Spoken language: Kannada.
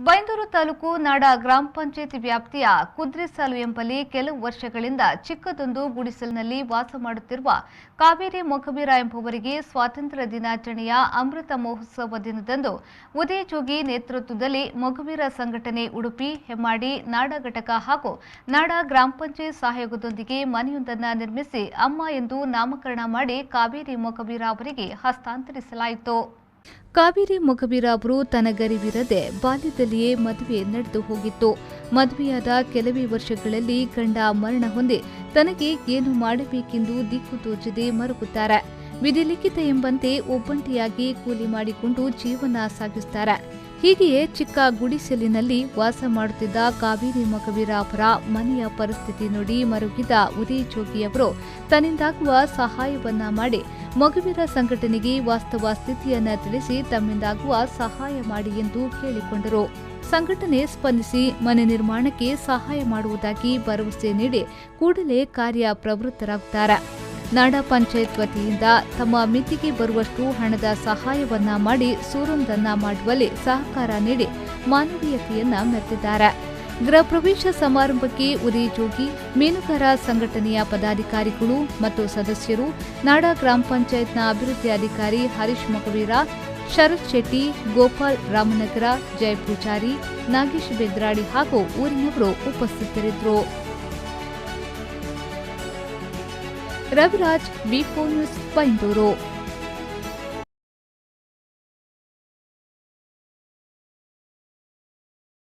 ಬೈಂದೂರು ತಾಲೂಕು ನಾಡ ಗ್ರಾಮ ಪಂಚಾಯತ್ ವ್ಯಾಪ್ತಿಯ ಕುದ್ರೆಸಾಲು ಎಂಬಲ್ಲಿ ಕೆಲವು ವರ್ಷಗಳಿಂದ ಚಿಕ್ಕದೊಂದು ಗುಡಿಸಲಿನಲ್ಲಿ ವಾಸ ಮಾಡುತ್ತಿರುವ ಕಾವೇರಿ ಮೊಗವೀರ ಎಂಬುವರಿಗೆ ಸ್ವಾತಂತ್ರ್ಯ ದಿನಾಚರಣೆಯ ಅಮೃತ ಮಹೋತ್ಸವ ದಿನದಂದು ಉದಯ ಜೋಗಿ ನೇತೃತ್ವದಲ್ಲಿ ಮೊಗವೀರ ಸಂಘಟನೆ ಉಡುಪಿ ಹೆಮ್ಮಾಡಿ ನಾಡ ಘಟಕ ಹಾಗೂ ನಾಡ ಗ್ರಾಮ ಪಂಚಾಯತ್ ಸಹಯೋಗದೊಂದಿಗೆ ಮನೆಯೊಂದನ್ನು ನಿರ್ಮಿಸಿ ಅಮ್ಮ ಎಂದು ನಾಮಕರಣ ಮಾಡಿ ಕಾವೇರಿ ಮೊಗವೀರ ಅವರಿಗೆ ಹಸ್ತಾಂತರಿಸಲಾಯಿತು. ಕಾವೇರಿ ಮೊಗವೀರ ಅವರು ತನಗರಿವಿರದೆ ಬಾಲ್ಯದಲ್ಲಿಯೇ ಮದುವೆ ನಡೆದು ಹೋಗಿತ್ತು. ಮದುವೆಯಾದ ಕೆಲವೇ ವರ್ಷಗಳಲ್ಲಿ ಗಂಡ ಮರಣ ಹೊಂದಿ ತನಗೆ ಏನು ಮಾಡಬೇಕೆಂದು ದಿಕ್ಕು ತೋಚದೆ ಮರುಗುತ್ತಾರೆ. ವಿಧಿಲಿಖಿತ ಎಂಬಂತೆ ಒಬ್ಬಂಟಿಯಾಗಿ ಕೂಲಿ ಮಾಡಿಕೊಂಡು ಜೀವನ ಸಾಗಿಸುತ್ತಾರೆ. ಹೀಗೆಯೇ ಚಿಕ್ಕ ಗುಡಿಸಲಿನಲ್ಲಿ ವಾಸ ಮಾಡುತ್ತಿದ್ದ ಕಾವೇರಿ ಮೊಗವೀರ ಅವರ ಮನೆಯ ಪರಿಸ್ಥಿತಿ ನೋಡಿ ಮರುಗಿದ ಉದಯ ಜೋಗಿಯವರು ತನ್ನಿಂದಾಗುವ ಸಹಾಯವನ್ನ ಮಾಡಿ ಮೊಗವೀರ ಸಂಘಟನೆಗೆ ವಾಸ್ತವ ಸ್ಥಿತಿಯನ್ನ ತಿಳಿಸಿ ತಮ್ಮಿಂದಾಗುವ ಸಹಾಯ ಮಾಡಿ ಎಂದು ಕೇಳಿಕೊಂಡರು. ಸಂಘಟನೆ ಸ್ಪಂದಿಸಿ ಮನೆ ನಿರ್ಮಾಣಕ್ಕೆ ಸಹಾಯ ಮಾಡುವುದಾಗಿ ಭರವಸೆ ನೀಡಿ ಕೂಡಲೇ ಕಾರ್ಯ ಪ್ರವೃತ್ತರಾಗುತ್ತಾರೆ. ನಾಡ ಪಂಚಾಯತ್ ವತಿಯಿಂದ ತಮ್ಮ ಮಿತಿಗೆ ಬರುವಷ್ಟು ಹಣದ ಸಹಾಯವನ್ನ ಮಾಡಿ ಸೂರೊಂದನ್ನ ಮಾಡುವಲ್ಲಿ ಸಹಕಾರ ನೀಡಿ ಮಾನವೀಯತೆಯನ್ನ ಮೆರೆದಿದ್ದಾರೆ. ಗೃಹ ಪ್ರವೇಶ ಸಮಾರಂಭಕ್ಕೆ ಉದಯ ಜೋಗಿ, ಮೀನುಗಾರ ಸಂಘಟನೆಯ ಪದಾಧಿಕಾರಿಗಳು ಮತ್ತು ಸದಸ್ಯರು, ನಾಡ ಗ್ರಾಮ ಪಂಚಾಯತ್ನ ಅಭಿವೃದ್ಧಿ ಅಧಿಕಾರಿ ಹರೀಶ್ ಮೊಗವೀರ, ಶರತ್ ಶೆಟ್ಟಿ, ಗೋಪಾಲ್ ರಾಮನಗರ, ಜಯ ಪೂಜಾರಿ, ನಾಗೇಶ್ ಬೆದ್ರಾಡಿ ಹಾಗೂ ಊರಿನವರು ಉಪಸ್ಥಿತರಿದ್ದರು. ರವಿರಾಜ್, ವಿ4 ನ್ಯೂಸ್, ಬೈಂದೂರು.